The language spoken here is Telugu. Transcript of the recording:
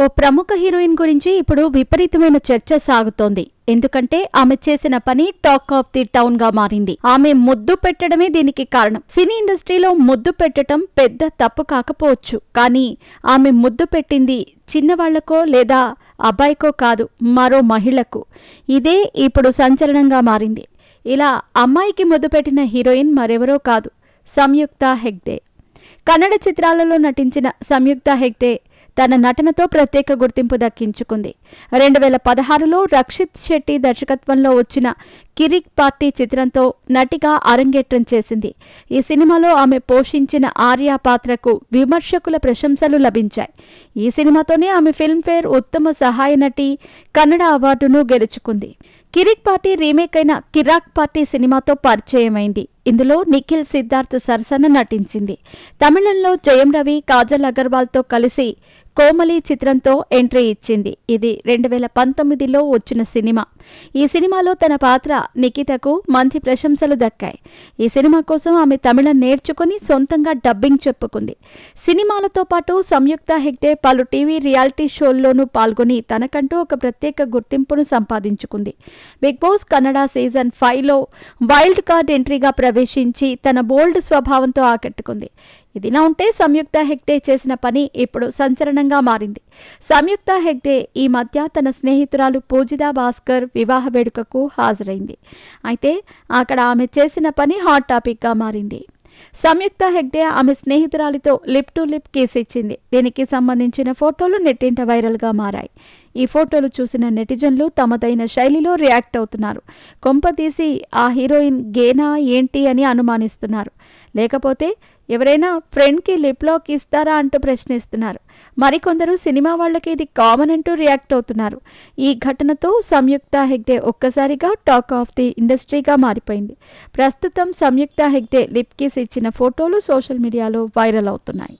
ఓ ప్రముఖ హీరోయిన్ గురించి ఇప్పుడు విపరీతమైన చర్చ సాగుతోంది. ఎందుకంటే ఆమె చేసిన పని టాక్ ఆఫ్ ది టౌన్ గా మారింది. ఆమె ముద్దు పెట్టడమే దీనికి కారణం. సినీ ఇండస్ట్రీలో ముద్దు పెట్టడం పెద్ద తప్పు కాకపోవచ్చు, కానీ ఆమె ముద్దు పెట్టింది చిన్నవాళ్లకో లేదా అబ్బాయికో కాదు, మరో మహిళకు. ఇదే ఇప్పుడు సంచలనంగా మారింది. ఇలా అమ్మాయికి ముద్దు పెట్టిన హీరోయిన్ మరెవరో కాదు, సంయుక్త హెగ్డే. కన్నడ చిత్రాలలో నటించిన సంయుక్త హెగ్డే తన నటనతో ప్రత్యేక గుర్తింపు దక్కించుకుంది. 2016లో రక్షిత్ శెట్టి దర్శకత్వంలో వచ్చిన కిరిక్ పార్టీ చిత్రంతో నటిగా అరంగేట్రం చేసింది. ఈ సినిమాలో ఆమె పోషించిన ఆర్య పాత్రకు విమర్శకుల ప్రశంసలు లభించాయి. ఈ సినిమాతోనే ఆమె ఫిల్మ్ఫేర్ ఉత్తమ సహాయ నటి కన్నడ అవార్డును గెలుచుకుంది. కిరిక్ పార్టీ రీమేక్ అయిన కిరాక్ పార్టీ సినిమాతో పరిచయమైంది. ఇందులో నిఖిల్ సిద్ధార్థ్ సరసన నటించింది. తమిళంలో జయం రవి, కాజల్ అగర్వాల్తో కలిసి కోమలి చిత్రంతో ఎంట్రీ ఇచ్చింది. ఇది 2019లో వచ్చిన సినిమా. ఈ సినిమాలో తన పాత్ర నిఖితకు మంచి ప్రశంసలు దక్కాయి. ఈ సినిమా కోసం ఆమె తమిళం నేర్చుకుని సొంతంగా డబ్బింగ్ చెప్పుకుంది. సినిమాలతో పాటు సంయుక్త హెగ్డే పలు టీవీ రియాలిటీ షోల్లోనూ పాల్గొని తనకంటూ ఒక ప్రత్యేక గుర్తింపును సంపాదించుకుంది. బిగ్ బాస్ కన్నడ సీజన్ 5లో వైల్డ్ కార్డ్ ఎంట్రీగా ప్రవేశించి తన బోల్డ్ స్వభావంతో ఆకట్టుకుంది. ఇదిలా ఉంటే సంయుక్త హెగ్డే చేసిన పని ఇప్పుడు సంచలనంగా మారింది. సంయుక్త హెగ్డే ఈ మధ్య తన స్నేహితురాలు పూజితా భాస్కర్ వివాహ వేడుకకు హాజరైంది. అయితే అక్కడ ఆమె చేసిన పని హాట్ టాపిక్గా మారింది. సంయుక్త హెగ్డే ఆమె స్నేహితురాలితో లిప్ టు లిప్ కిస్ ఇచ్చింది. దీనికి సంబంధించిన ఫోటోలు నెట్టింట వైరల్గా మారాయి. ఈ ఫోటోలు చూసిన నెటిజన్లు తమదైన శైలిలో రియాక్ట్ అవుతున్నారు. కొంపదీసి ఆ హీరోయిన్ గేనా ఏంటి అని అనుమానిస్తున్నారు. లేకపోతే ఎవరైనా ఫ్రెండ్కి లిప్లాక్ ఇస్తారా అంటూ ప్రశ్నిస్తున్నారు. మరికొందరు సినిమా వాళ్ళకి ఇది కామన్ అంటూ రియాక్ట్ అవుతున్నారు. ఈ ఘటనతో సంయుక్త హెగ్డే ఒక్కసారిగా టాక్ ఆఫ్ ది ఇండస్ట్రీగా మారిపోయింది. ప్రస్తుతం సంయుక్త హెగ్డే లిప్ కిస్ ఇచ్చిన ఫోటోలు సోషల్ మీడియాలో వైరల్ అవుతున్నాయి.